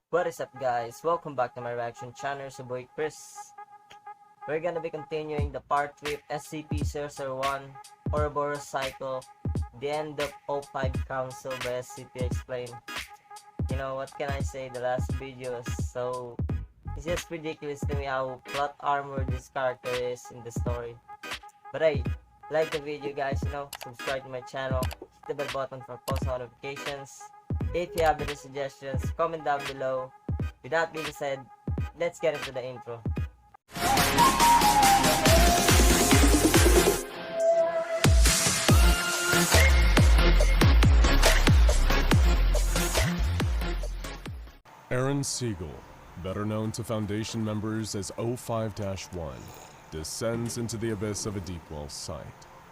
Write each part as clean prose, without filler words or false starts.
What is up, guys? Welcome back to my reaction channel, so boy Chris. We're gonna be continuing the part 3 of SCP-001, Ouroboros Cycle, the end of O5 Council by SCP Explained. You know, what can I say? The last video was it's just ridiculous to me how plot armor this character is in the story. But hey, like the video, guys, subscribe to my channel, hit the bell button for post notifications. If you have any suggestions, comment down below. With that being said, let's get into the intro. Aaron Siegel, better known to Foundation members as O5-1, descends into the abyss of a deep well site.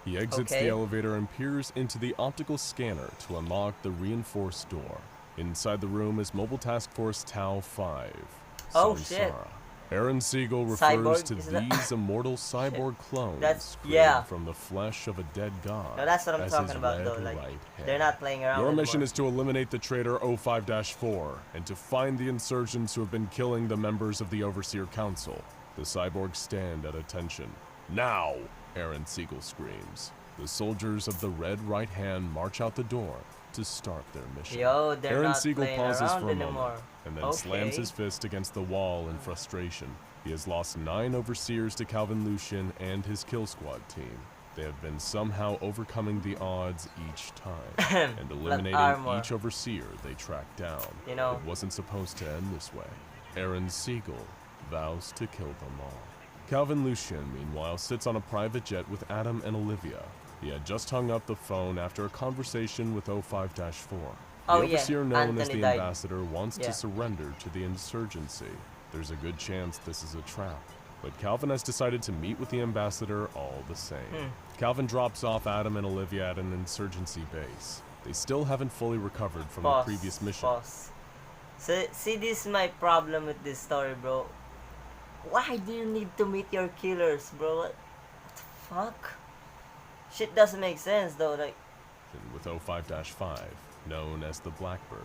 He exits the elevator and peers into the optical scanner to unlock the reinforced door. Inside the room is Mobile Task Force Tau 5. Oh shit. Aaron Siegel refers to these immortal cyborg clones created from the flesh of a dead god. No, that's what I'm talking about though. Like, they're not playing around Your anymore. mission is to eliminate the traitor O5-4 and to find the insurgents who have been killing the members of the Overseer Council. The cyborgs stand at attention. Now, Aaron Siegel screams. The soldiers of the Red Right Hand march out the door to start their mission. Yo, they're Aaron not Siegel playing pauses around for a anymore. moment and then slams his fist against the wall in frustration. He has lost 9 overseers to Calvin Lucian and his kill squad team. They have been somehow overcoming the odds each time and eliminating each overseer they track down. It wasn't supposed to end this way. Aaron Siegel vows to kill them all. Calvin Lucian, meanwhile, sits on a private jet with Adam and Olivia. He had just hung up the phone after a conversation with O5-4. The overseer known as the Ambassador wants to surrender to the insurgency. There's a good chance this is a trap, but Calvin has decided to meet with the Ambassador all the same. Calvin drops off Adam and Olivia at an insurgency base. They still haven't fully recovered from the previous mission. So, see, this is my problem with this story, bro. Why do you need to meet your killers, bro? What the fuck? Shit doesn't make sense though, like. With O5-5, known as the Blackbird.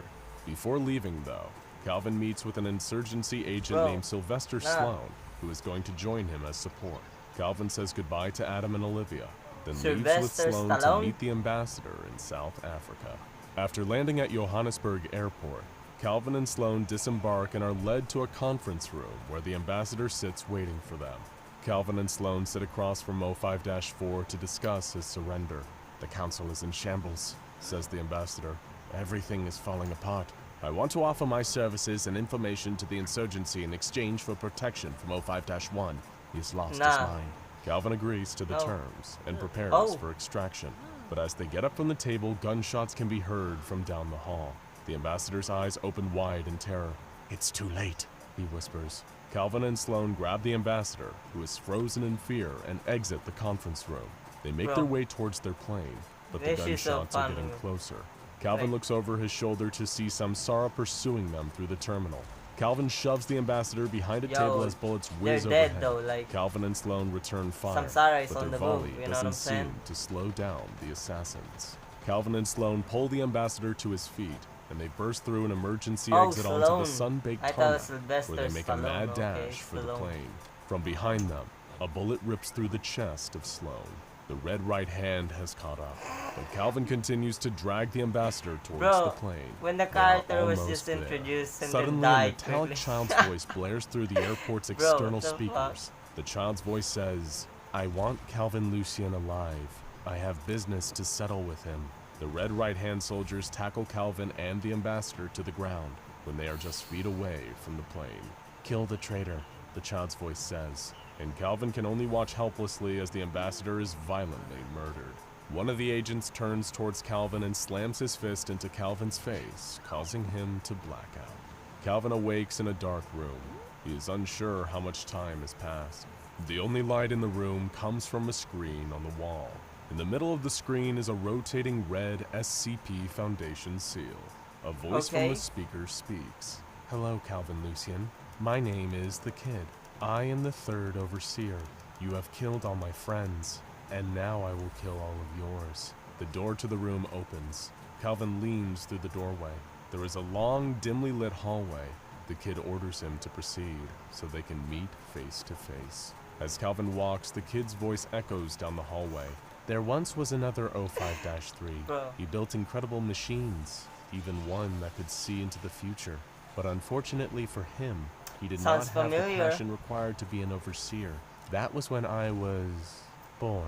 Before leaving though, Calvin meets with an insurgency agent named Sylvester Sloan, who is going to join him as support. Calvin says goodbye to Adam and Olivia, then leaves with Sloan to meet the Ambassador in South Africa. After landing at Johannesburg Airport, Calvin and Sloan disembark and are led to a conference room where the Ambassador sits waiting for them. Calvin and Sloan sit across from O5-4 to discuss his surrender. The Council is in shambles, says the Ambassador. Everything is falling apart. I want to offer my services and information to the insurgency in exchange for protection from O5-1. He's lost his mind. Calvin agrees to the terms and prepares for extraction. But as they get up from the table, gunshots can be heard from down the hall. The Ambassador's eyes open wide in terror. It's too late, he whispers. Calvin and Sloan grab the Ambassador, who is frozen in fear, and exit the conference room. They make their way towards their plane, but the gunshots are getting closer. Calvin looks over his shoulder to see Samsara pursuing them through the terminal. Calvin shoves the Ambassador behind a table as bullets whiz overhead. Calvin and Sloan return fire, but their volley doesn't seem to slow down the assassins. Calvin and Sloan pull the Ambassador to his feet, and they burst through an emergency exit onto the sun-baked tarmac, where they make a mad dash for the plane. From behind them, a bullet rips through the chest of Sloan. The Red Right Hand has caught up, but Calvin continues to drag the Ambassador towards the plane. When the character was just introduced and suddenly then a died metallic child's voice blares through the airport's external speakers. The child's voice says, I want Calvin Lucian alive. I have business to settle with him. The Red Right Hand soldiers tackle Calvin and the Ambassador to the ground when they are just feet away from the plane. Kill the traitor, the child's voice says, and Calvin can only watch helplessly as the Ambassador is violently murdered. One of the agents turns towards Calvin and slams his fist into Calvin's face, causing him to black out. Calvin awakes in a dark room. He is unsure how much time has passed. The only light in the room comes from a screen on the wall. In the middle of the screen is a rotating red SCP Foundation seal. A voice from the speaker speaks. Hello, Calvin Lucian. My name is the Kid. I am the 3rd Overseer. You have killed all my friends, and now I will kill all of yours. The door to the room opens. Calvin leans through the doorway. There is a long, dimly lit hallway. the kid orders him to proceed so they can meet face to face. As Calvin walks, the kid's voice echoes down the hallway. There once was another 05-3. He built incredible machines, even one that could see into the future. But unfortunately for him, he did not have the passion required to be an overseer. That was when I was born.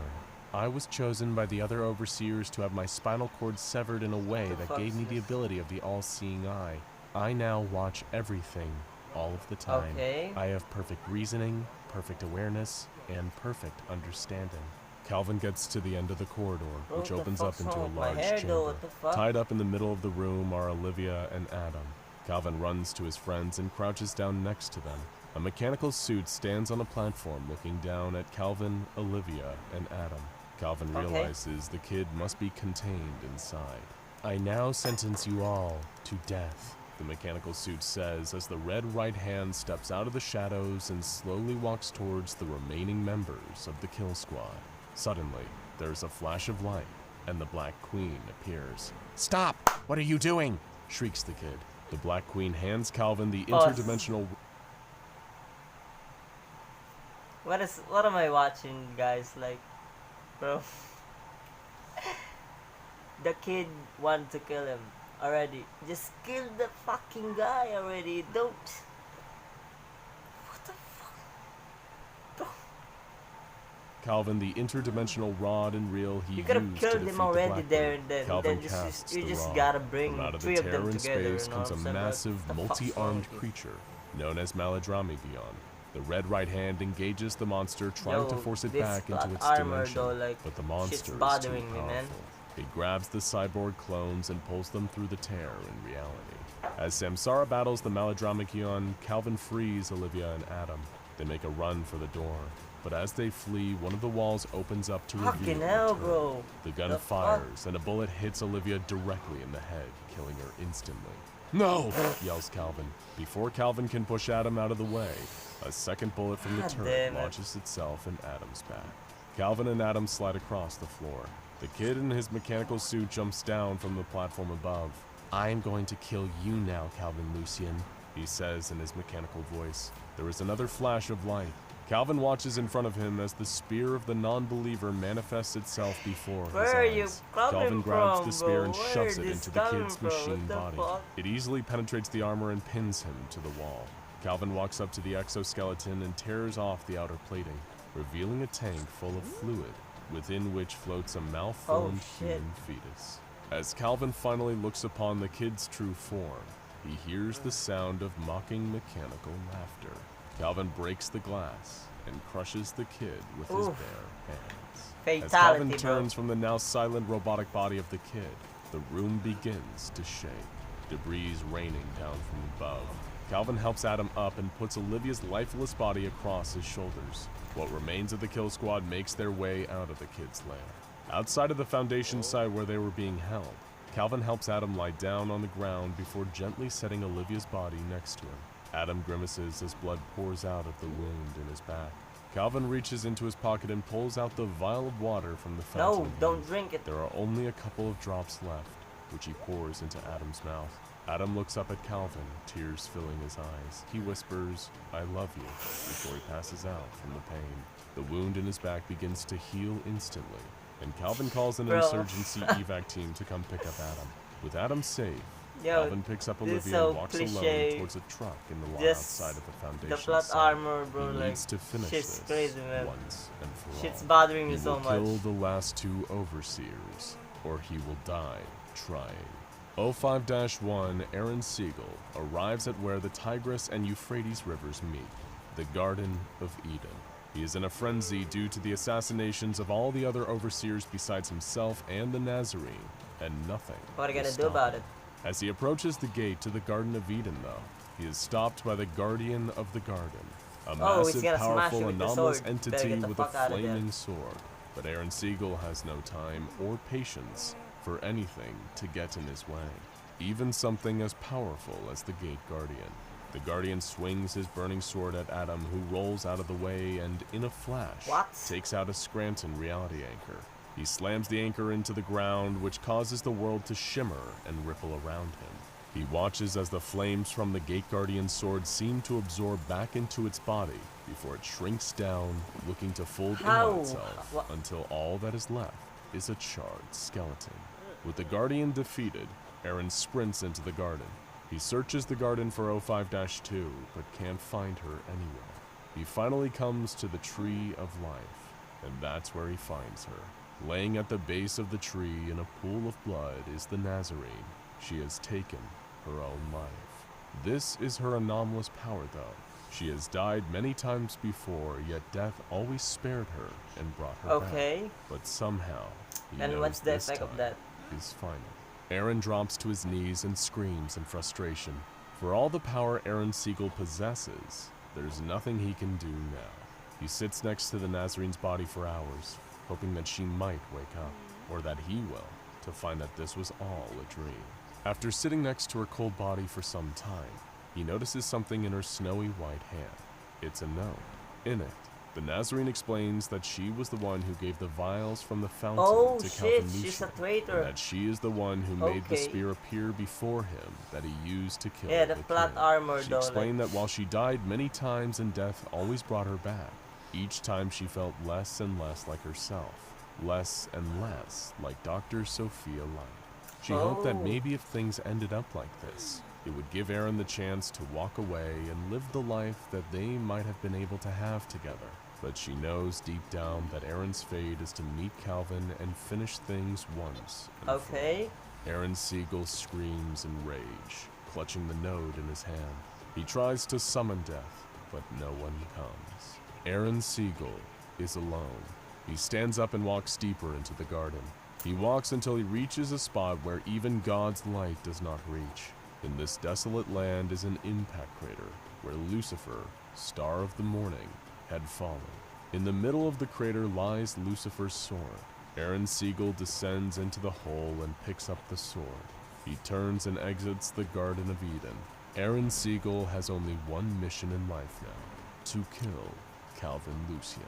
I was chosen by the other overseers to have my spinal cord severed in a way that gave me the ability of the all-seeing eye. I now watch everything, all of the time. I have perfect reasoning, perfect awareness, and perfect understanding. Calvin gets to the end of the corridor, which opens up into a large chamber. Tied up in the middle of the room are Olivia and Adam. Calvin runs to his friends and crouches down next to them. A mechanical suit stands on a platform looking down at Calvin, Olivia, and Adam. Calvin realizes the kid must be contained inside. I now sentence you all to death, the mechanical suit says as the red right hand steps out of the shadows and slowly walks towards the remaining members of the kill squad. Suddenly, there's a flash of light, and the Black Queen appears. Stop! What are you doing? Shrieks the kid. The Black Queen hands Calvin the interdimensional... What am I watching, guys? Like, bro. The kid wanted to kill him already. Just kill the fucking guy already. Don't... What the fuck? Bro. Calvin, the interdimensional rod and reel he used to defeat the You could have killed him already there and then. Calvin You just gotta bring out of three the of them terror in together. space comes a massive, multi-armed creature known as Maladramyvion. The red right hand engages the monster, trying to force it back into its dimension, but the monster is too powerful. It grabs the cyborg clones and pulls them through the tear in reality. As Samsara battles the Maladramyvion, Calvin frees Olivia and Adam. They make a run for the door, but as they flee, one of the walls opens up to reveal the gun fires, and a bullet hits Olivia directly in the head, killing her instantly. No! Yells Calvin. Before Calvin can push Adam out of the way, a second bullet from the turret launches itself in Adam's back. Calvin and Adam slide across the floor. The kid in his mechanical suit jumps down from the platform above. I am going to kill you now, Calvin Lucian, he says in his mechanical voice. There is another flash of light. Calvin watches in front of him as the spear of the non-believer manifests itself before his eyes. Calvin grabs the spear and shoves it into the kid's machine body. It easily penetrates the armor and pins him to the wall. Calvin walks up to the exoskeleton and tears off the outer plating, revealing a tank full of fluid, within which floats a malformed human fetus. As Calvin finally looks upon the kid's true form, he hears the sound of mocking mechanical laughter. Calvin breaks the glass and crushes the kid with his bare hands. Fatality, as Calvin turns from the now silent robotic body of the kid, the room begins to shake, debris raining down from above. Calvin helps Adam up and puts Olivia's lifeless body across his shoulders. What remains of the kill squad makes their way out of the kid's lair. Outside of the Foundation site where they were being held, Calvin helps Adam lie down on the ground before gently setting Olivia's body next to him. Adam grimaces as blood pours out of the wound in his back. Calvin reaches into his pocket and pulls out the vial of water from the fountain. No, don't drink it. There are only a couple of drops left, which he pours into Adam's mouth. Adam looks up at Calvin, tears filling his eyes. He whispers, "I love you," before he passes out from the pain. The wound in his back begins to heal instantly, and Calvin calls an insurgency evac team to come pick up Adam. With Adam safe, Calvin picks up Olivia and walks alone towards a truck in the lot outside of the Foundation. The plot armor, bro, he needs to finish this crazy, man. once and for all. Shit's bothering me so much. He will kill the last two overseers, or he will die trying. 05-1 Aaron Siegel arrives at where the Tigris and Euphrates rivers meet, the Garden of Eden. He is in a frenzy due to the assassinations of all the other overseers besides himself and the Nazarene, and nothing. What are you gonna do about it? As he approaches the gate to the Garden of Eden, though, he is stopped by the Guardian of the Garden, a massive, powerful, anomalous entity with a flaming sword. But Aaron Siegel has no time or patience for anything to get in his way, even something as powerful as the Gate Guardian. The Guardian swings his burning sword at Adam, who rolls out of the way and, in a flash, takes out a Scranton reality anchor. He slams the anchor into the ground, which causes the world to shimmer and ripple around him. He watches as the flames from the Gate Guardian's sword seem to absorb back into its body before it shrinks down, looking to fold in on itself until all that is left is a charred skeleton. With the Guardian defeated, Aaron sprints into the garden. He searches the garden for 05-2, but can't find her anywhere. He finally comes to the Tree of Life, and that's where he finds her. Laying at the base of the tree in a pool of blood is the Nazarene. She has taken her own life. This is her anomalous power, though. She has died many times before, yet death always spared her and brought her back. But somehow, and what's the effect of that? Is final. Aaron drops to his knees and screams in frustration. For all the power Aaron Siegel possesses, there's nothing he can do now. He sits next to the Nazarene's body for hours, hoping that she might wake up, or that he will, to find that this was all a dream. After sitting next to her cold body for some time, he notices something in her snowy white hand. It's a note. In it, the Nazarene explains that she was the one who gave the vials from the fountain to Calvin she's a traitor. and that she is the one who made the spear appear before him that he used to kill the plot king. armor, She explained that while she died many times and death always brought her back, each time she felt less and less like herself, less and less like Dr. Sophia Light. She hoped that maybe if things ended up like this, it would give Aaron the chance to walk away and live the life that they might have been able to have together. But she knows deep down that Aaron's fate is to meet Calvin and finish things once and for all. Aaron Siegel screams in rage, clutching the note in his hand. He tries to summon death, but no one comes. Aaron Siegel is alone. He stands up and walks deeper into the garden. He walks until he reaches a spot where even God's light does not reach. In this desolate land is an impact crater where Lucifer, star of the morning, had fallen. In the middle of the crater lies Lucifer's sword. Aaron Siegel descends into the hole and picks up the sword. He turns and exits the Garden of Eden. Aaron Siegel has only one mission in life now: to kill Calvin Lucian.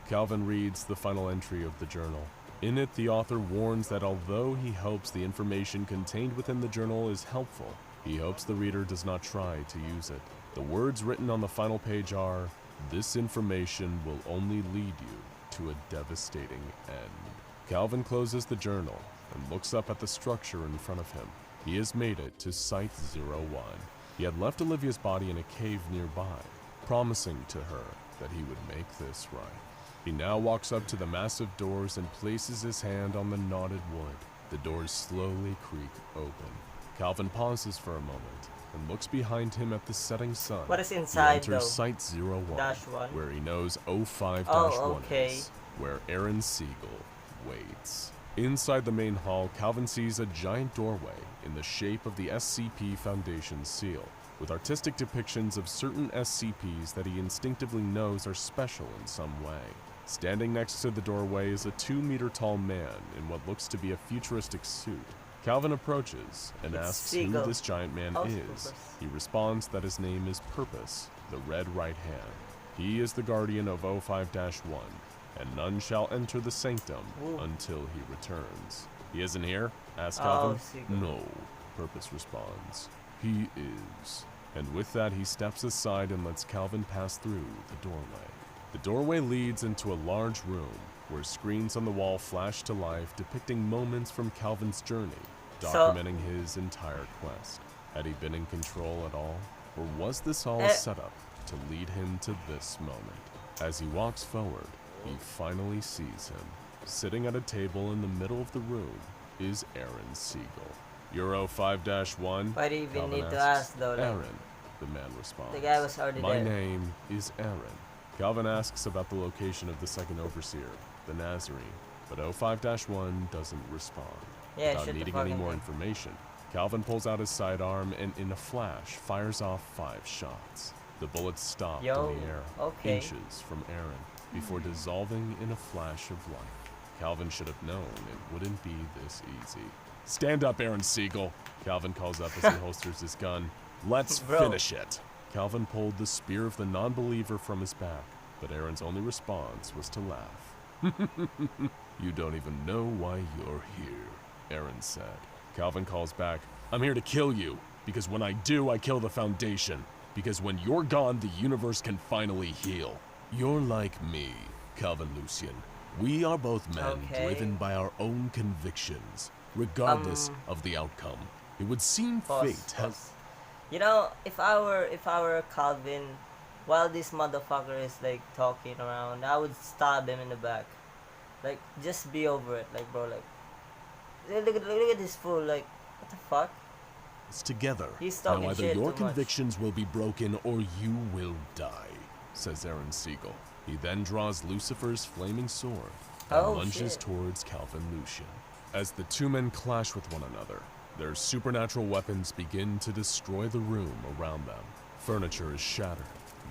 Calvin reads the final entry of the journal. In it, the author warns that although he hopes the information contained within the journal is helpful, he hopes the reader does not try to use it. The words written on the final page are, "This information will only lead you to a devastating end." Calvin closes the journal and looks up at the structure in front of him. He has made it to Site 01. He had left Olivia's body in a cave nearby, promising to her that he would make this right. He now walks up to the massive doors and places his hand on the knotted wood. The doors slowly creak open. Calvin pauses for a moment and looks behind him at the setting sun. What is inside, he enters Site 01, where he knows 05-1 is, where Aaron Siegel waits. Inside the main hall, Calvin sees a giant doorway in the shape of the SCP Foundation seal, with artistic depictions of certain SCPs that he instinctively knows are special in some way. Standing next to the doorway is a 2-meter-tall man in what looks to be a futuristic suit. Calvin approaches and asks who this giant man is. He responds that his name is Purpose, the Red Right Hand. He is the guardian of 05-1, and none shall enter the sanctum until he returns. He isn't here? Asks Calvin. No, Purpose responds. He is. And with that, he steps aside and lets Calvin pass through the doorway. The doorway leads into a large room where screens on the wall flash to life depicting moments from Calvin's journey, documenting his entire quest. Had he been in control at all? Or was this all set up to lead him to this moment? As he walks forward, he finally sees him. Sitting at a table in the middle of the room is Aaron Siegel. You're 05-1? Why do you even need to ask, though? Aaron, the man responds. The guy was already My dead. name is Aaron. Calvin asks about the location of the second overseer, the Nazarene, but 05-1 doesn't respond. Without needing any more information, Calvin pulls out his sidearm and in a flash fires off 5 shots. The bullets stopped in the air, inches from Aaron, before dissolving in a flash of light. Calvin should have known it wouldn't be this easy. Stand up, Aaron Siegel, Calvin calls up as he holsters his gun. Let's finish it. Calvin pulled the spear of the non-believer from his back, but Aaron's only response was to laugh. You don't even know why you're here, Aaron said. Calvin calls back, I'm here to kill you. Because when I do, I kill the Foundation. Because when you're gone, the universe can finally heal. You're like me, Calvin Lucian. We are both men driven by our own convictions, regardless of the outcome. It would seem fate has... You know, if I were Calvin, while this motherfucker is like talking around, I would stab him in the back. Like, just be over it, like, bro, like, look at this fool, like, what the fuck? It's together. He's talking now either shit your too much. convictions will be broken or you will die, says Aaron Siegel. He then draws Lucifer's flaming sword and lunges towards Calvin Lucian. As the two men clash with one another, their supernatural weapons begin to destroy the room around them. Furniture is shattered,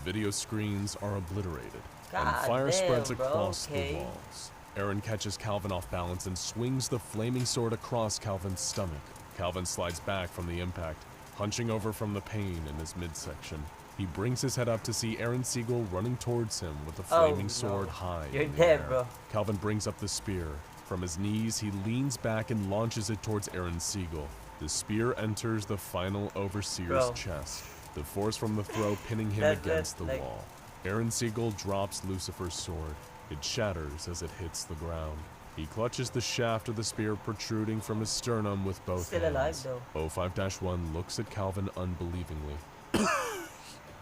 video screens are obliterated, and fire spreads across the walls. Aaron catches Calvin off balance and swings the flaming sword across Calvin's stomach. Calvin slides back from the impact, punching over from the pain in his midsection. He brings his head up to see Aaron Siegel running towards him with the flaming sword high in the air. Bro. Calvin brings up the spear. From his knees, he leans back and launches it towards Aaron Siegel. The spear enters the final Overseer's chest, the force from the throw pinning him against the wall. Aaron Siegel drops Lucifer's sword. It shatters as it hits the ground. He clutches the shaft of the spear protruding from his sternum with both hands. Still alive, though. 05-1 looks at Calvin unbelievingly.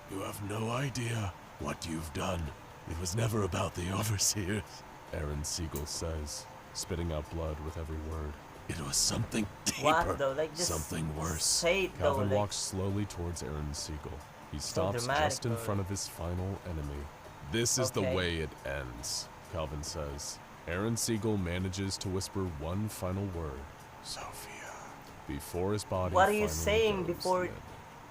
You have no idea what you've done. It was never about the Overseers, Aaron Siegel says, spitting out blood with every word. It was something deeper, what, though? Like, just something worse. Say it, Calvin though, walks slowly towards Aaron Siegel. He stops just in front of his final enemy. This is the way it ends, Calvin says. Aaron Siegel manages to whisper one final word, Sophia, before his body What are you saying before...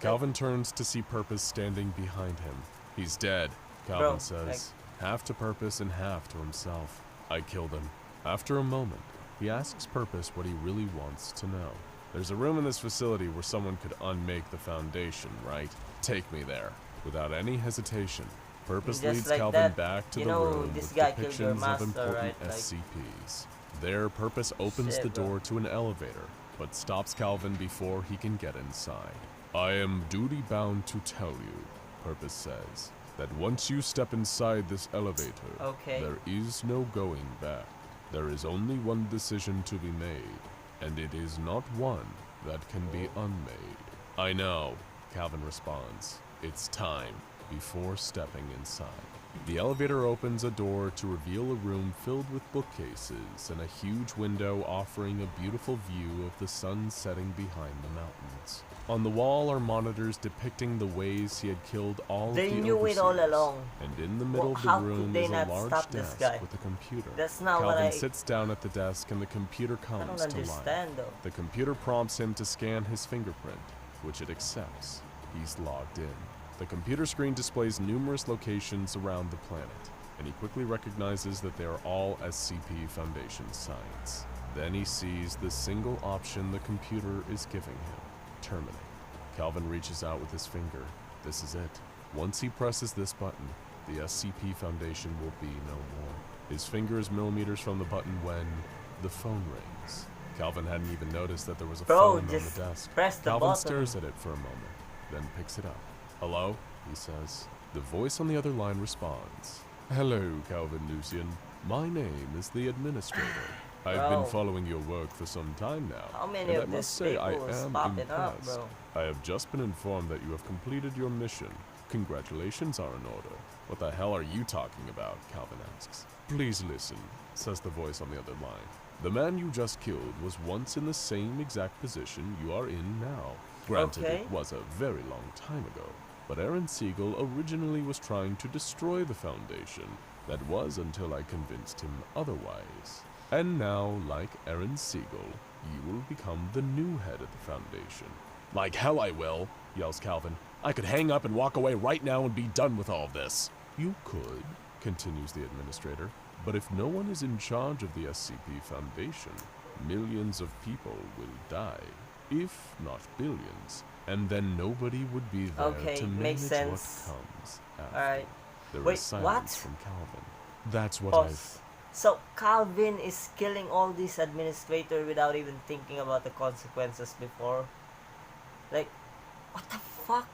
Calvin turns to see Purpose standing behind him. He's dead, Calvin says, half to Purpose and half to himself. I killed him. After a moment, he asks Purpose what he really wants to know. There's a room in this facility where someone could unmake the Foundation, right? Take me there. Without any hesitation, Purpose leads Calvin back to the room with depictions of important SCPs. There, Purpose opens the door to an elevator, but stops Calvin before he can get inside. I am duty-bound to tell you, Purpose says, that once you step inside this elevator, there is no going back. There is only one decision to be made, and it is not one that can be unmade. I know, Calvin responds. It's time. Before stepping inside, the elevator opens a door to reveal a room filled with bookcases and a huge window offering a beautiful view of the sun setting behind the mountains. On the wall are monitors depicting the ways he had killed all of the Overseers. They knew it all along. And in the middle of the room is a large desk with a computer. That's not Calvin sits down at the desk and the computer comes to life. Though. The computer prompts him to scan his fingerprint, which it accepts. He's logged in. The computer screen displays numerous locations around the planet, and he quickly recognizes that they are all SCP Foundation sites. Then he sees the single option the computer is giving him. Terminate. Calvin reaches out with his finger. This is it. Once he presses this button, the SCP Foundation will be no more. His finger is millimeters from the button when the phone rings. Calvin hadn't even noticed that there was a phone on the desk. Calvin stares at it for a moment, then picks it up. Hello, he says. The voice on the other line responds. Hello, Calvin Lucian. My name is the Administrator. I've been following your work for some time now, and I must say I am impressed. I have just been informed that you have completed your mission. Congratulations are in order. What the hell are you talking about? Calvin asks. Please listen, says the voice on the other line. The man you just killed was once in the same exact position you are in now. Granted, it was a very long time ago, but Aaron Siegel originally was trying to destroy the Foundation. That was until I convinced him otherwise. And now, like Aaron Siegel, you will become the new head of the Foundation. Like hell I will, yells Calvin. I could hang up and walk away right now and be done with all this. You could, continues the Administrator, but if no one is in charge of the SCP Foundation, millions of people will die, if not billions, and then nobody would be there to manage what comes after. Alright. There is silence from Calvin. That's what So Calvin is killing all these administrators without even thinking about the consequences before. Like, What the fuck?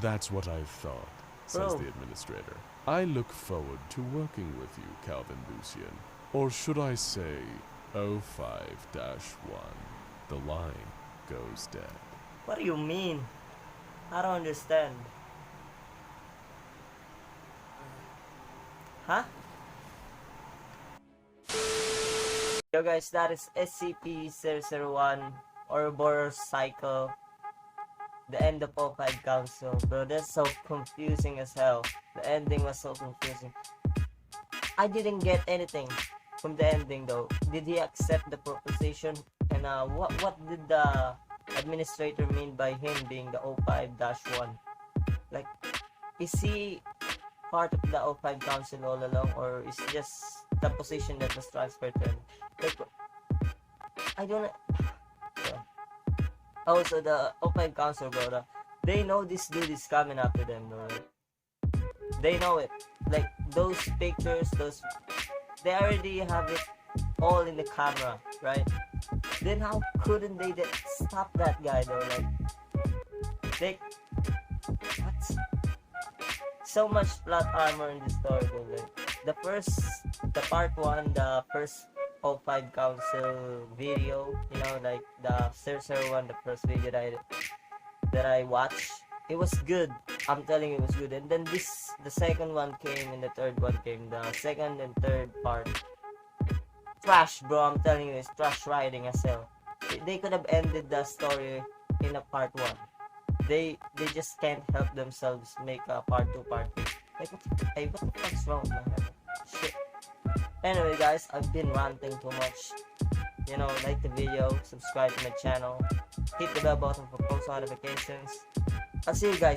That's what I thought, says Bro. the administrator. I look forward to working with you, Calvin Lucian. Or should I say, 05-1. The line goes dead. What do you mean? I don't understand. Huh? Yo guys, that is SCP-001 Ouroboros Cycle. The end of O5 Council. Bro, that's so confusing as hell. The ending was so confusing. I didn't get anything from the ending though. Did he accept the proposition? And what did the administrator mean by him being the O5-1? Like, is he part of the O5 Council all along, or is it just the position that was transferred to him? Like, I don't know. Also, the O5 Council, bro, they know this dude is coming after them, bro. They know it. Like, those pictures, they already have it all in the camera, right? Then how couldn't they stop that guy, though? Like, what? So much plot armor in this story, though. Like, the part 1, the first O5 Council video, you know, like the 001, the first video that I watched, it was good. I'm telling you, it was good. And then the second one came, and the third one came. The second and third part, trash, bro. I'm telling you, it's trash writing as hell. They could have ended the story in a part 1. They just can't help themselves make a part 2, part 3. Like, what the fuck's wrong with my head? Shit. Anyway, guys, I've been ranting too much. You know, like the video, subscribe to my channel, hit the bell button for post notifications. I'll see you guys.